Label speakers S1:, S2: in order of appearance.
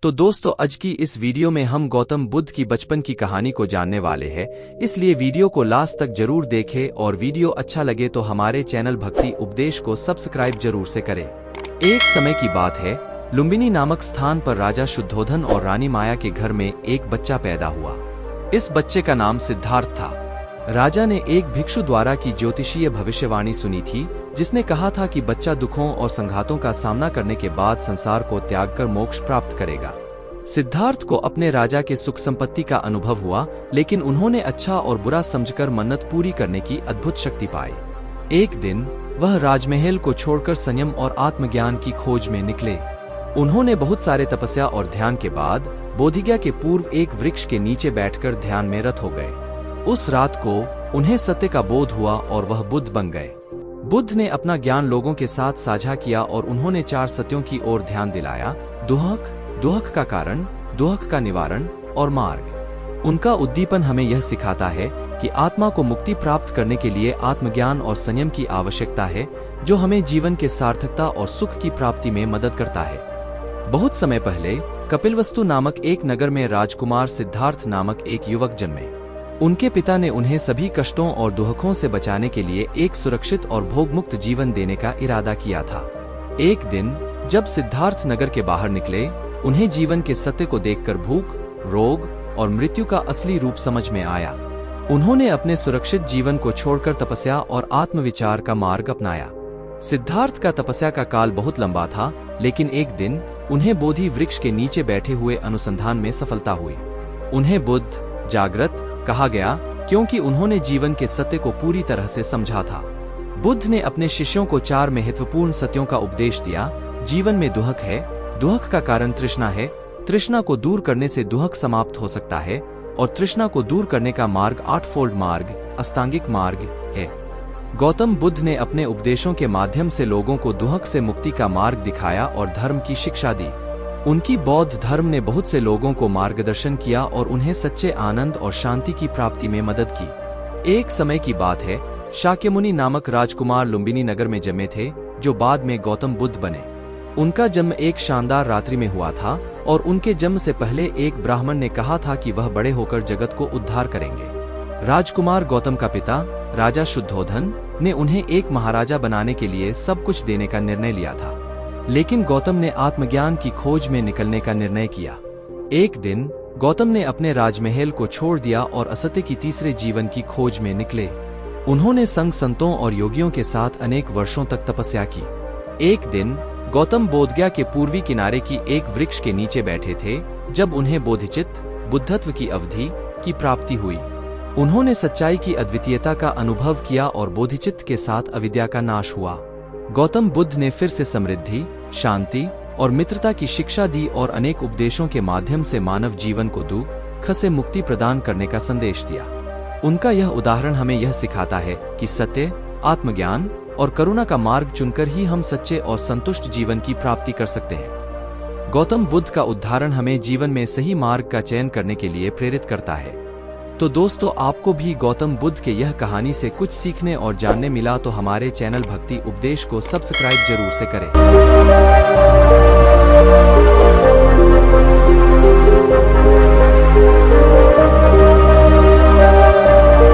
S1: तो दोस्तों आज की इस वीडियो में हम गौतम बुद्ध की बचपन की कहानी को जानने वाले हैं, इसलिए वीडियो को लास्ट तक जरूर देखें और वीडियो अच्छा लगे तो हमारे चैनल भक्ति उपदेश को सब्सक्राइब जरूर से करें। एक समय की बात है, लुम्बिनी नामक स्थान पर राजा शुद्धोधन और रानी माया के घर में एक बच्चा पैदा हुआ। इस बच्चे का नाम सिद्धार्थ था। राजा ने एक भिक्षु द्वारा की ज्योतिषीय भविष्यवाणी सुनी थी, जिसने कहा था कि बच्चा दुखों और संघातों का सामना करने के बाद संसार को त्याग कर मोक्ष प्राप्त करेगा। सिद्धार्थ को अपने राजा के सुख संपत्ति का अनुभव हुआ, लेकिन उन्होंने अच्छा और बुरा समझकर मन्नत पूरी करने की अद्भुत शक्ति पाई। एक दिन वह राजमहल को छोड़कर संयम और आत्मज्ञान की खोज में निकले। उन्होंने बहुत सारे तपस्या और ध्यान के बाद बोधिज्ञा के पूर्व एक वृक्ष के नीचे बैठकर ध्यान में रत हो गए। उस रात को उन्हें सत्य का बोध हुआ और वह बुद्ध बन गए। बुद्ध ने अपना ज्ञान लोगों के साथ साझा किया और उन्होंने 4 सत्यों की ओर ध्यान दिलाया: दुहक, दुहक का कारण, दुहक का निवारण और मार्ग। उनका उद्दीपन हमें यह सिखाता है कि आत्मा को मुक्ति प्राप्त करने के लिए आत्मज्ञान और संयम की आवश्यकता है, जो हमें जीवन के सार्थकता और सुख की प्राप्ति में मदद करता है। बहुत समय पहले कपिलवस्तु नामक एक नगर में राजकुमार सिद्धार्थ नामक एक युवक जन्मे। उनके पिता ने उन्हें सभी कष्टों और दुहकों से बचाने के लिए एक सुरक्षित और भोगमुक्त जीवन देने का इरादा किया था। एक दिन जब सिद्धार्थ नगर के बाहर निकले, उन्हें जीवन के सत्य को देखकर भूख, रोग और मृत्यु का असली रूप समझ में आया। उन्होंने अपने सुरक्षित जीवन को छोड़कर तपस्या और आत्मविचार का मार्ग अपनाया। सिद्धार्थ का तपस्या का काल बहुत लंबा था, लेकिन एक दिन उन्हें बोधि वृक्ष के नीचे बैठे हुए अनुसंधान में सफलता हुई। उन्हें बुद्ध जागृत कहा गया, क्योंकि उन्होंने जीवन के सत्य को पूरी तरह से समझा था। बुद्ध ने अपने शिष्यों को 4 महत्वपूर्ण सत्यों का उपदेश दिया। जीवन में दुहक है, दुहक का कारण तृष्णा है, तृष्णा को दूर करने से दुहक समाप्त हो सकता है, और तृष्णा को दूर करने का मार्ग 8फोल्ड मार्ग, अष्टांगिक मार्ग है। गौतम बुद्ध ने अपने उपदेशों के माध्यम से लोगों को दुहक से मुक्ति का मार्ग दिखाया और धर्म की शिक्षा दी। उनकी बौद्ध धर्म ने बहुत से लोगों को मार्गदर्शन किया और उन्हें सच्चे आनंद और शांति की प्राप्ति में मदद की। एक समय की बात है, शाक्यमुनि नामक राजकुमार लुम्बिनी नगर में जन्मे थे, जो बाद में गौतम बुद्ध बने। उनका जन्म एक शानदार रात्रि में हुआ था और उनके जन्म से पहले एक ब्राह्मण ने कहा था कि वह बड़े होकर जगत को उद्धार करेंगे। राजकुमार गौतम का पिता राजा शुद्धोधन ने उन्हें एक महाराजा बनाने के लिए सब कुछ देने का निर्णय लिया था, लेकिन गौतम ने आत्मज्ञान की खोज में निकलने का निर्णय किया। एक दिन गौतम ने अपने राजमहल को छोड़ दिया और असत्य की तीसरे जीवन की खोज में निकले। उन्होंने संग संतों और योगियों के साथ अनेक वर्षों तक तपस्या की। एक दिन गौतम बोधगया के पूर्वी किनारे की एक वृक्ष के नीचे बैठे थे, जब उन्हें बोधिचित्त बुद्धत्व की अवधि की प्राप्ति हुई। उन्होंने सच्चाई की अद्वितीयता का अनुभव किया और बोधिचित्त के साथ अविद्या का नाश हुआ। गौतम बुद्ध ने फिर से समृद्धि, शांति और मित्रता की शिक्षा दी और अनेक उपदेशों के माध्यम से मानव जीवन को दुख से मुक्ति प्रदान करने का संदेश दिया। उनका यह उदाहरण हमें यह सिखाता है कि सत्य, आत्मज्ञान और करुणा का मार्ग चुनकर ही हम सच्चे और संतुष्ट जीवन की प्राप्ति कर सकते हैं। गौतम बुद्ध का उदाहरण हमें जीवन में सही मार्ग का चयन करने के लिए प्रेरित करता है। तो दोस्तों, आपको भी गौतम बुद्ध के यह कहानी से कुछ सीखने और जानने मिला तो हमारे चैनल भक्ति उपदेश को सब्सक्राइब जरूर से करें।